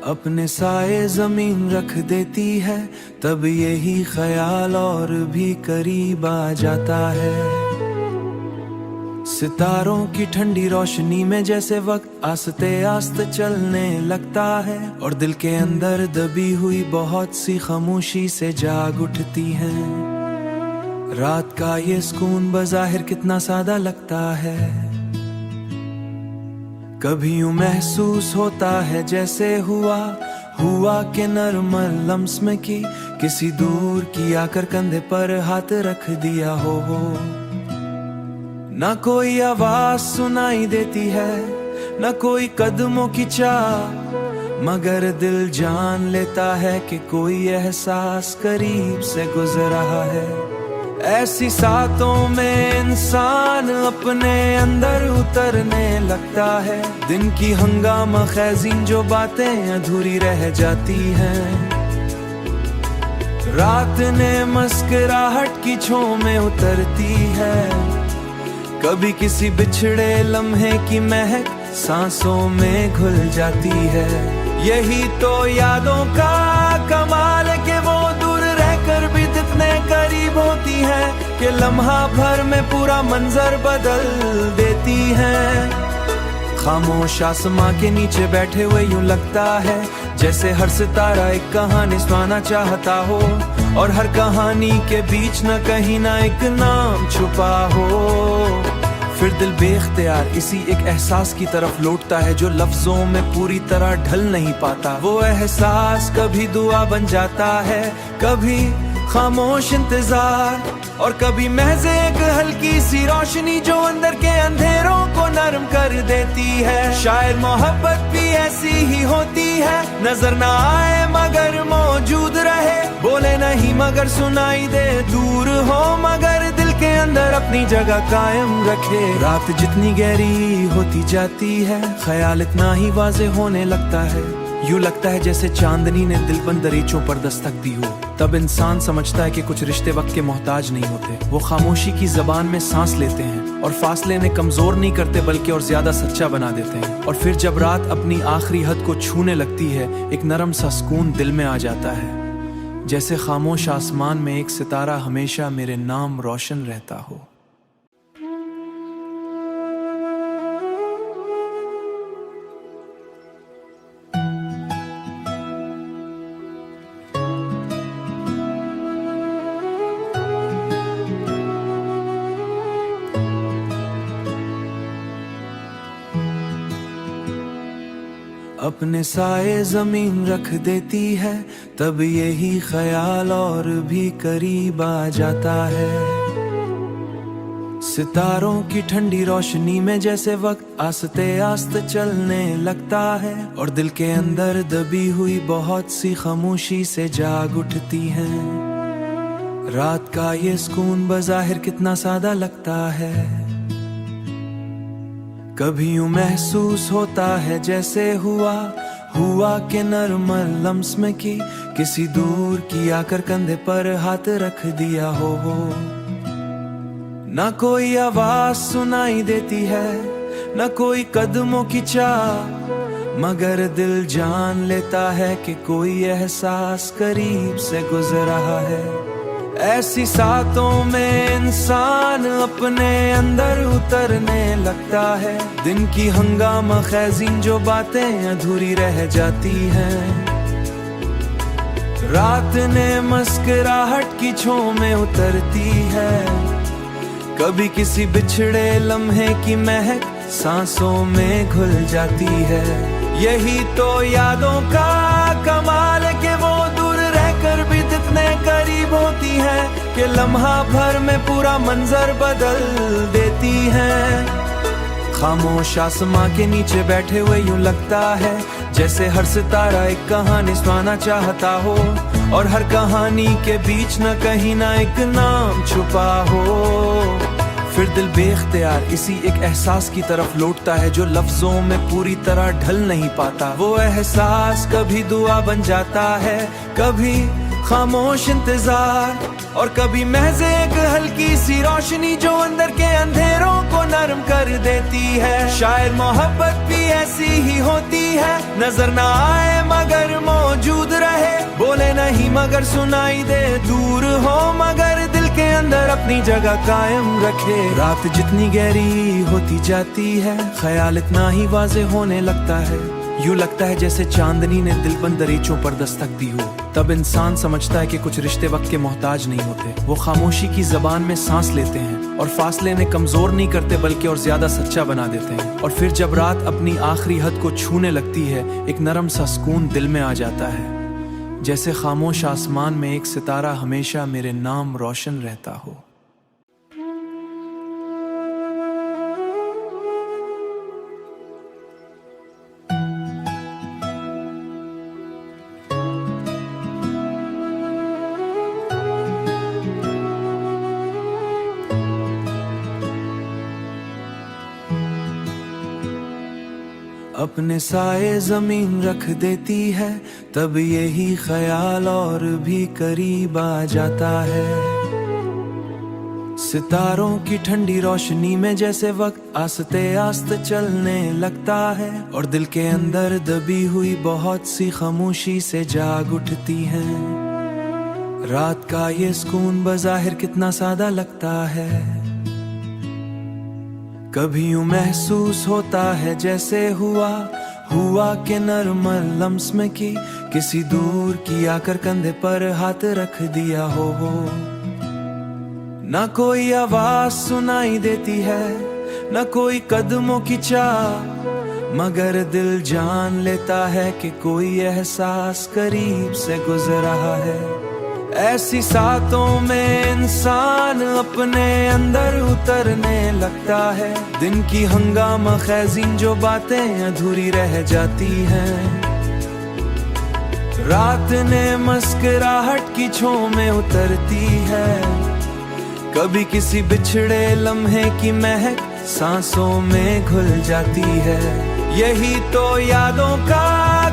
अपने साए जमीन रख देती है, तब यही ख्याल और भी करीब आ जाता है। सितारों की ठंडी रोशनी में जैसे वक्त आस्ते आस्ते चलने लगता है, और दिल के अंदर दबी हुई बहुत सी खामोशी से जाग उठती है। रात का ये सुकून बज़ाहिर कितना सादा लगता है, कभी यूं महसूस होता है जैसे हुआ के नरमर लम्स में की किसी दूर की आकर कंधे पर हाथ रख दिया हो। ना कोई आवाज सुनाई देती है, ना कोई कदमों की चाह, मगर दिल जान लेता है कि कोई एहसास करीब से गुजर रहा है। ऐसी सातों में इंसान अपने अंदर उतरने लगता है, दिन की हंगामा ख़ैज़ीन जो बातें अधूरी रह जाती हैं। रात ने मुस्कुराहट की छाँव में उतरती है, कभी किसी बिछड़े लम्हे की महक सांसों में घुल जाती है। यही तो यादों का कमाल है कि वो दूर रहकर भी इतने करीब होती है कि लम्हा भर में पूरा मंजर बदल देती है। खामोश आसमां के नीचे बैठे हुए यूं लगता है जैसे हर सितारा एक कहानी सुनाना चाहता हो, और हर कहानी के बीच न कहीं ना एक नाम छुपा हो। फिर दिल बेख्तियार इसी एक एहसास की तरफ लौटता है जो लफ्जों में पूरी तरह ढल नहीं पाता। वो एहसास कभी दुआ बन जाता है, कभी खामोश इंतजार, और कभी महज एक हल्की सी रोशनी जो अंदर के अंधेरों को नरम कर देती है। शायद मोहब्बत भी ऐसी ही होती है, नजर ना आए मगर मौजूद रहे, बोले नहीं मगर सुनाई दे, दूर हो मगर दिल के अंदर अपनी जगह कायम रखे। रात जितनी गहरी होती जाती है, ख्याल इतना ही वाज़े होने लगता है। यूं लगता है जैसे चांदनी ने दिल बंद दरीचों पर दस्तक दी हो। तब इंसान समझता है कि कुछ रिश्ते वक्त के मोहताज नहीं होते, वो खामोशी की जबान में सांस लेते हैं, और फासले ने कमजोर नहीं करते बल्कि और ज्यादा सच्चा बना देते हैं। और फिर जब रात अपनी आखिरी हद को छूने लगती है, एक नरम सा सुकून दिल में आ जाता है, जैसे खामोश आसमान में एक सितारा हमेशा मेरे नाम रोशन रहता हो। अपने साए जमीन रख देती है, तब यही ख्याल और भी करीब आ जाता है। सितारों की ठंडी रोशनी में जैसे वक्त आस्ते आस्ते चलने लगता है, और दिल के अंदर दबी हुई बहुत सी खामोशी से जाग उठती है। रात का ये सुकून बज़ाहिर कितना सादा लगता है, कभी यूं महसूस होता है जैसे हुआ के नरमर लम्स में की किसी दूर की आकर कंधे पर हाथ रख दिया हो। ना कोई आवाज सुनाई देती है, ना कोई कदमों की चाह, मगर दिल जान लेता है कि कोई एहसास करीब से गुजर रहा है। ऐसी सातों में इंसान अपने अंदर उतरने लगता है, दिन की हंगामा ख़ैज़ीन जो बातें अधूरी रह जाती हैं। रात ने मुस्कुराहट की छाँव में उतरती है, कभी किसी बिछड़े लम्हे की महक सांसों में घुल जाती है। यही तो यादों का कमाल है कि वो दूर रहकर भी इतने करीब होती है कि लम्हा भर में पूरा मंजर बदल देती है। खामोश आसमां के नीचे बैठे हुए यूं लगता है जैसे हर सितारा एक कहानी सुनाना चाहता हो, और हर कहानी के बीच न कहीं ना एक नाम छुपा हो। फिर दिल बेख्तियार इसी एक एहसास की तरफ लौटता है जो लफ्जों में पूरी तरह ढल नहीं पाता। वो एहसास कभी दुआ बन जाता है, कभी खामोश इंतजार, और कभी महज एक हल्की सी रोशनी जो अंदर के अंधेरों को नरम नरम कर देती है। शायद मोहब्बत भी ऐसी ही होती है, नजर ना आए मगर मौजूद रहे, बोले नहीं मगर सुनाई दे, दूर हो मगर दिल के अंदर अपनी जगह कायम रखे। रात जितनी गहरी होती जाती है, ख्याल इतना ही वाज़ेह होने लगता है। यूं लगता है जैसे चांदनी ने दिल बंद दरीचों पर दस्तक दी हो। तब इंसान समझता है कि कुछ रिश्ते वक्त के मोहताज नहीं होते, वो खामोशी की जबान में सांस लेते हैं और फासले ने कमजोर नहीं करते बल्कि और ज्यादा सच्चा बना देते हैं। और फिर जब रात अपनी आखिरी हद को छूने लगती है, एक नरम सा सुकून दिल में आ जाता है, जैसे खामोश आसमान में एक सितारा हमेशा मेरे नाम रोशन रहता हो। अपने साए जमीन रख देती है, तब यही ख्याल और भी करीब आ जाता है। सितारों की ठंडी रोशनी में जैसे वक्त आस्ते आस्ते चलने लगता है, और दिल के अंदर दबी हुई बहुत सी खामोशी से जाग उठती है। रात का ये सुकून बज़ाहिर कितना सादा लगता है, कभी यूं महसूस होता है जैसे हुआ के नर्म लम्स में की किसी दूर की आकर कंधे पर हाथ रख दिया हो। ना कोई आवाज सुनाई देती है, ना कोई कदमों की चाह, मगर दिल जान लेता है कि कोई एहसास करीब से गुजर रहा है। ऐसी सातों में इंसान अपने अंदर उतरने लगता है, दिन की हंगामा ख़ैज़ीन जो बातें अधूरी रह जाती हैं। रात ने मुस्कुराहट की छांव में उतरती है, कभी किसी बिछड़े लम्हे की महक सांसों में घुल जाती है। यही तो यादों का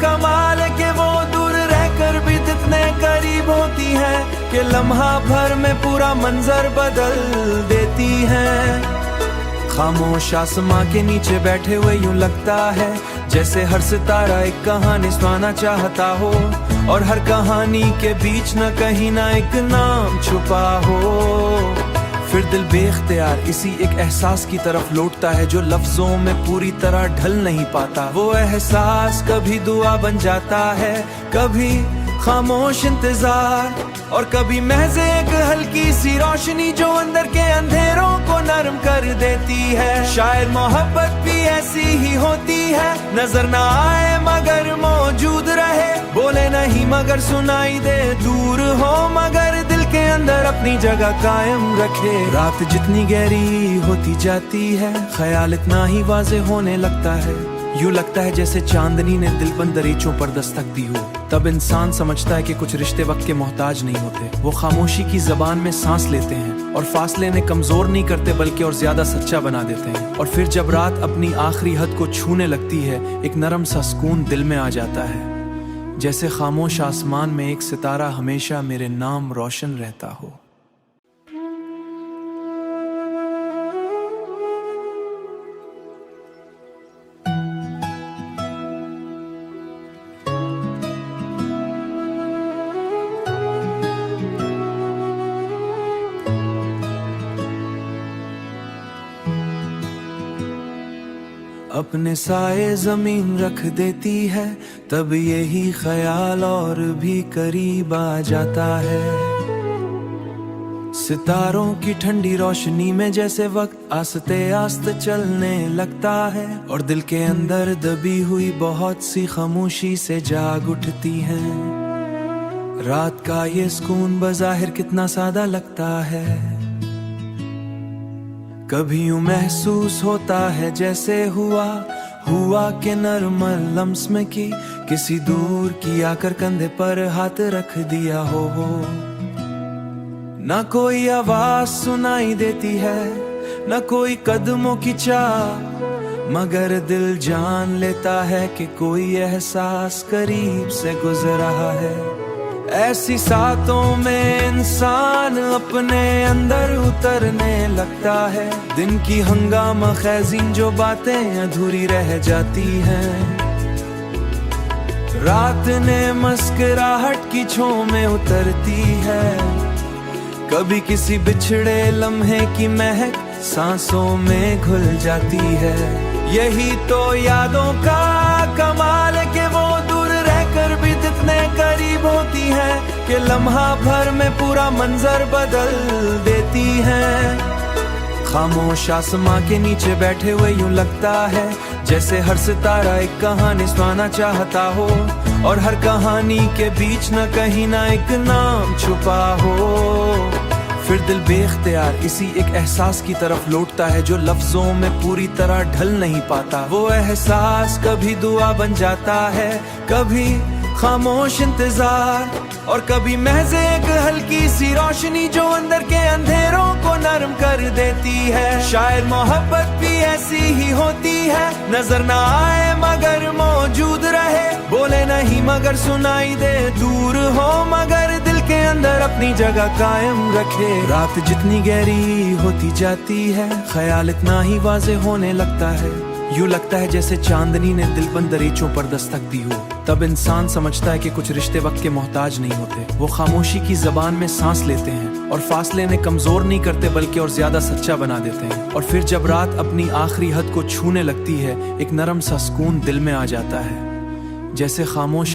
कमाल है कि वो दूर रहकर भी इतने करीब होती है कि लम्हा भर में पूरा मंजर बदल देती है। खामोश आसमां के नीचे बैठे हुए यूं लगता है जैसे हर सितारा एक कहानी सुनाना चाहता हो, और हर कहानी के बीच न कहीं ना एक नाम छुपा हो। फिर दिल बेख्तियार इसी एक एहसास की तरफ लौटता है जो लफ्जों में पूरी तरह ढल नहीं पाता। वो एहसास कभी दुआ बन जाता है, कभी खामोश इंतजार, और कभी महज एक हल्की सी रोशनी जो अंदर के अंधेरों को नरम कर देती है। शायद मोहब्बत भी ऐसी ही होती है, नजर ना आए मगर मौजूद रहे, बोले नहीं मगर सुनाई दे, दूर हो मगर दिल के अंदर अपनी जगह कायम रखे। रात जितनी गहरी होती जाती है, ख्याल इतना ही वाज़ेह होने लगता है। यूं लगता है जैसे चांदनी ने दिल बंद दरीचों पर दस्तक दी हो। तब इंसान समझता है कि कुछ रिश्ते वक्त के मोहताज नहीं होते, वो खामोशी की जबान में सांस लेते हैं और फासले ने कमजोर नहीं करते बल्कि और ज्यादा सच्चा बना देते हैं। और फिर जब रात अपनी आखिरी हद को छूने लगती है, एक नरम सा सुकून दिल में आ जाता है, जैसे खामोश आसमान में एक सितारा हमेशा मेरे नाम रोशन रहता हो। अपने साए जमीन रख देती है, तब यही ख्याल और भी करीब आ जाता है। सितारों की ठंडी रोशनी में जैसे वक्त आस्ते आस्ते चलने लगता है, और दिल के अंदर दबी हुई बहुत सी खामोशी से जाग उठती है। रात का ये सुकून बज़ाहिर कितना सादा लगता है, कभी यूं महसूस होता है जैसे हुआ के नर्म लम्स में की किसी दूर की आकर कंधे पर हाथ रख दिया हो। ना कोई आवाज सुनाई देती है, ना कोई कदमों की चाह, मगर दिल जान लेता है कि कोई एहसास करीब से गुजर रहा है। ऐसी सातों में इंसान अपने अंदर उतरने लगता है। दिन की हंगामा ख़ैज़ीन जो बातें अधूरी रह जाती हैं। रात ने मस्कुराहट की छाँव में उतरती है। कभी किसी बिछड़े लम्हे की महक सांसों में घुल जाती है। यही तो यादों का कमाल है कि वो दूर रहकर भी इतने करीब होती है कि लम्हा भर में पूरा मंजर बदल देती है। खामोश आसमां के नीचे बैठे हुए यूं लगता है जैसे हर सितारा एक कहानी सुनाना चाहता हो, और हर कहानी के बीच न कहीं ना एक नाम छुपा हो। फिर दिल बेख्तियार इसी एक एहसास की तरफ लौटता है जो लफ्जों में पूरी तरह ढल नहीं पाता। वो एहसास कभी दुआ बन जाता है, कभी खामोश इंतजार, और कभी महज एक हल्की सी रोशनी जो अंदर के अंधेरों को नरम कर देती है। शायद मोहब्बत भी ऐसी ही होती है, नजर ना आए मगर मौजूद रहे, बोले नहीं मगर सुनाई दे, दूर हो मगर दिल के अंदर अपनी जगह कायम रखे। रात जितनी गहरी होती जाती है, ख्याल इतना ही वाज़ेह होने लगता है। यूं लगता है जैसे चांदनी ने दिलबंद दरीचों पर दस्तक दी हो। तब इंसान समझता है कि कुछ रिश्ते वक्त के मोहताज नहीं होते। वो खामोशी की जबान में सांस लेते हैं और फासले ने कमजोर नहीं करते बल्कि और ज्यादा सच्चा बना देते हैं। और फिर जब रात अपनी आखिरी हद को छूने लगती है, एक नरम सा सुकून दिल में आ जाता है, जैसे खामोश